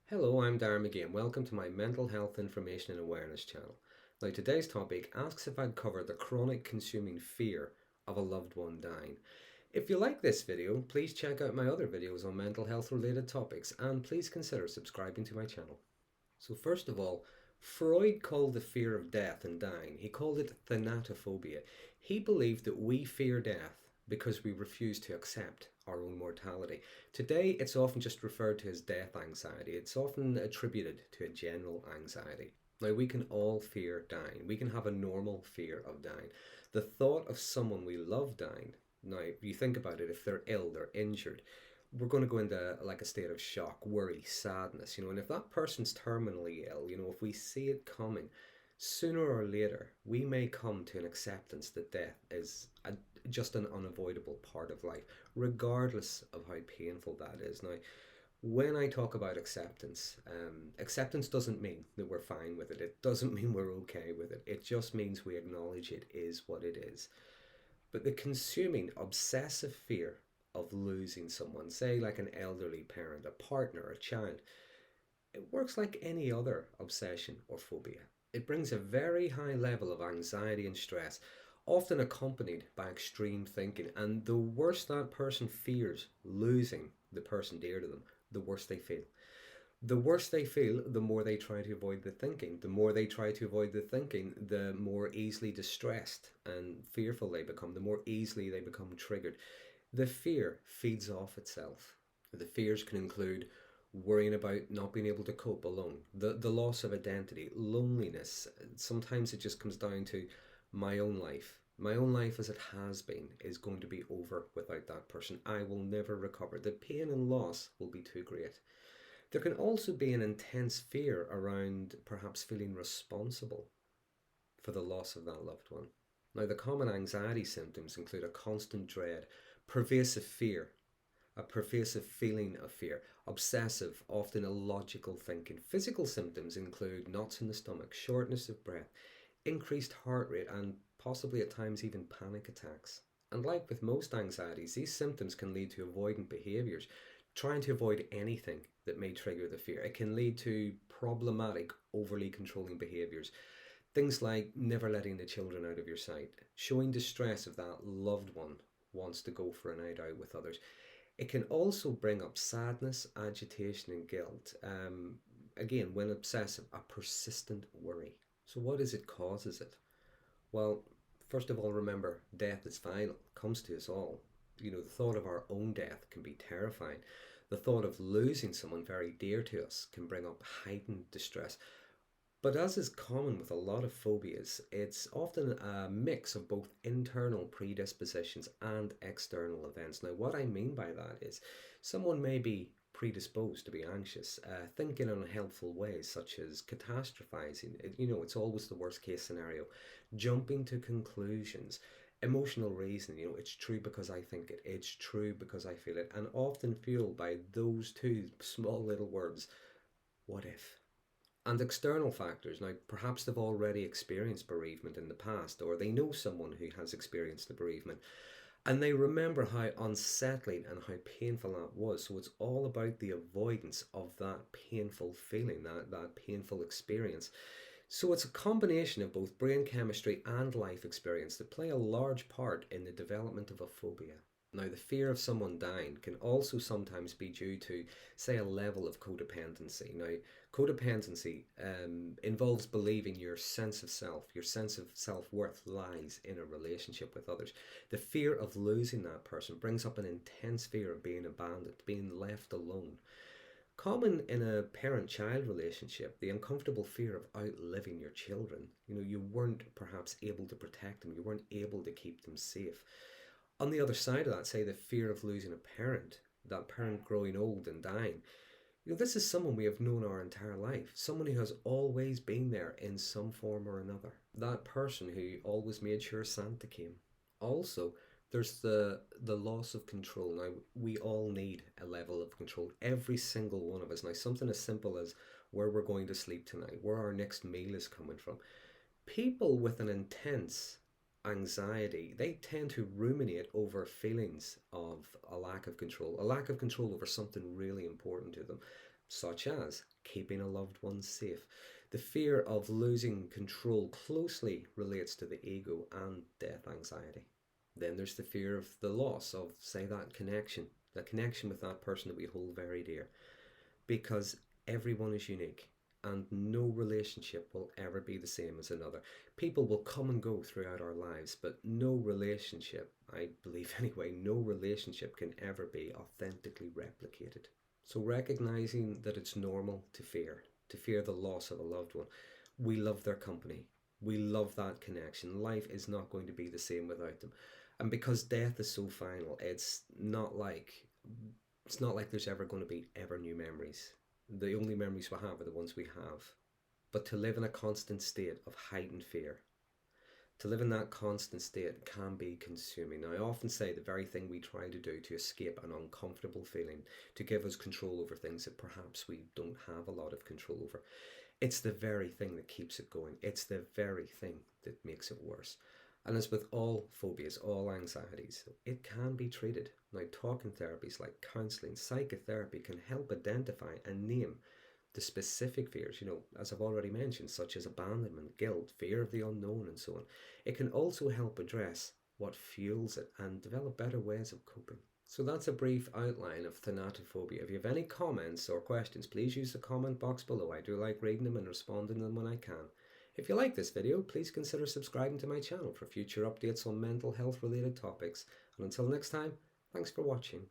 Hello, I'm Darren Magee and welcome to my Mental Health Information and Awareness channel. Now, today's topic asks if I'd cover the chronic consuming fear of a loved one dying. If you like this video, please check out my other videos on mental health related topics and please consider subscribing to my channel. So first of all, Freud called the fear of death and dying, he called it thanatophobia. He believed that we fear death because we refuse to accept our own mortality. Today, it's often just referred to as death anxiety. It's often attributed to a general anxiety. Now, we can all fear dying. We can have a normal fear of dying. The thought of someone we love dying, now, you think about it, if they're ill, they're injured, we're going to go into like a state of shock, worry, sadness, and if that person's terminally ill, if we see it coming, sooner or later we may come to an acceptance that death is just an unavoidable part of life, regardless of how painful that is. Now, when I talk about acceptance, acceptance doesn't mean that we're fine with it. It doesn't mean we're okay with it. It just means we acknowledge it is what it is. But the consuming obsessive fear of losing someone, say like an elderly parent, a partner, a child, it works like any other obsession or phobia. It brings a very high level of anxiety and stress, often accompanied by extreme thinking. And the worse that person fears losing the person dear to them, the worse they feel. The worse they feel, the more they try to avoid the thinking. The more they try to avoid the thinking, the more easily distressed and fearful they become, the more easily they become triggered. The fear feeds off itself. The fears can include worrying about not being able to cope alone, the loss of identity, loneliness. Sometimes it just comes down to my own life. My own life as it has been is going to be over without that person. I will never recover. The pain and loss will be too great. There can also be an intense fear around perhaps feeling responsible for the loss of that loved one. Now, the common anxiety symptoms include a constant dread, pervasive fear, a pervasive feeling of fear, obsessive, often illogical thinking. Physical symptoms include knots in the stomach, shortness of breath, increased heart rate, and possibly at times even panic attacks. And like with most anxieties, these symptoms can lead to avoidant behaviours, trying to avoid anything that may trigger the fear. It can lead to problematic, overly controlling behaviours. Things like never letting the children out of your sight, showing distress if that loved one wants to go for a night out with others. It can also bring up sadness, agitation, and guilt. Again, when obsessive, a persistent worry. So, what is it causes it? Well, first of all, remember death is final, it comes to us all. The thought of our own death can be terrifying. The thought of losing someone very dear to us can bring up heightened distress. But as is common with a lot of phobias, it's often a mix of both internal predispositions and external events. Now, what I mean by that is someone may be predisposed to be anxious, think in unhelpful ways such as catastrophizing. It's always the worst case scenario, jumping to conclusions, emotional reasoning. It's true because I think it, it's true because I feel it, and often fueled by those two small little words, what if? And external factors. Now, perhaps they've already experienced bereavement in the past, or they know someone who has experienced the bereavement, and they remember how unsettling and how painful that was. So it's all about the avoidance of that painful feeling, that painful experience. So it's a combination of both brain chemistry and life experience that play a large part in the development of a phobia. Now, the fear of someone dying can also sometimes be due to, say, a level of codependency. Now, codependency involves believing your sense of self, your sense of self worth lies in a relationship with others. The fear of losing that person brings up an intense fear of being abandoned, being left alone. Common in a parent child relationship, the uncomfortable fear of outliving your children. You weren't perhaps able to protect them, you weren't able to keep them safe. On the other side of that, say the fear of losing a parent, that parent growing old and dying. This is someone we have known our entire life, someone who has always been there in some form or another. That person who always made sure Santa came. Also, there's the loss of control. Now, we all need a level of control, every single one of us. Now, something as simple as where we're going to sleep tonight, where our next meal is coming from. People with an intense anxiety, they tend to ruminate over feelings of a lack of control over something really important to them, such as keeping a loved one safe. The fear of losing control closely relates to the ego and death anxiety. Then there's the fear of the loss of, say, the connection with that person that we hold very dear, because everyone is unique and no relationship will ever be the same as another. People will come and go throughout our lives, but no relationship, I believe anyway, no relationship can ever be authentically replicated. So recognizing that it's normal to fear the loss of a loved one. We love their company. We love that connection. Life is not going to be the same without them. And because death is so final, it's not like there's ever going to be ever new memories. The only memories we have are the ones we have. But to live in a constant state of heightened fear, to live in that constant state can be consuming. Now, I often say the very thing we try to do to escape an uncomfortable feeling, to give us control over things that perhaps we don't have a lot of control over, it's the very thing that keeps it going. It's the very thing that makes it worse. And as with all phobias, all anxieties, it can be treated. Now, talking therapies like counselling, psychotherapy can help identify and name the specific fears, as I've already mentioned, such as abandonment, guilt, fear of the unknown, and so on. It can also help address what fuels it and develop better ways of coping. So that's a brief outline of thanatophobia. If you have any comments or questions, please use the comment box below. I do like reading them and responding to them when I can. If you like this video, please consider subscribing to my channel for future updates on mental health related topics. And until next time, thanks for watching.